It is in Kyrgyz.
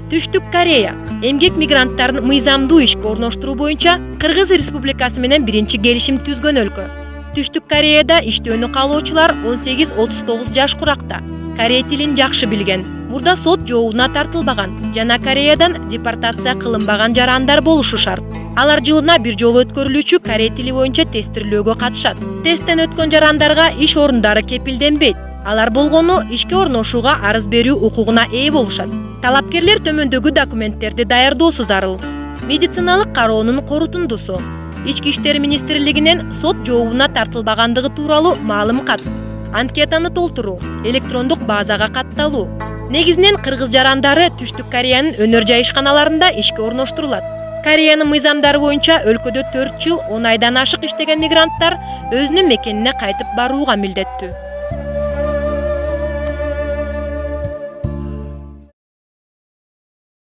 Түштүк Корея эмгек мигранттарын мыйзамдуу ишке орноштуруу боюнча Кыргыз Республикасы менен биринчи келишим түзгөн өлкө. Түштүк Кореяда иштөөнү каалоочулар 18-39 жаш куракта, корей тилин жакшы билген, мурда сот жообуна тартылбаган жана Кореядан депортация кылынбаган жарандар болушу шарт. Алар жылына бир жолу өткөрүлүүчү корей тили боюнча тестирлөөгө катышат. Тесттен өткөн жарандарга иш орундары кепилденбейт. Алар болгону ишке орношууга арыз берүү укугуна ээ болушат. Талапкерлер төмөндөгү документтерди даярдоосу зарыл. Медициналык кароонун корутундусу, Ички иштер министрлигинен сот жообуна тартылбагандыгы тууралуу маалым кат, анкетаны толтуруу, электрондук базага катталуу. Негизинен кыргыз жарандары Түштүк Кореянын өнөр жайышканаларында ишке орноштурулат. Кореянын мыйзамдары боюнча өлкөдө 4 жыл 10 айдан ашык иштеген мигранттар өзүнүн мекенине кайтып барууга милдеттүү.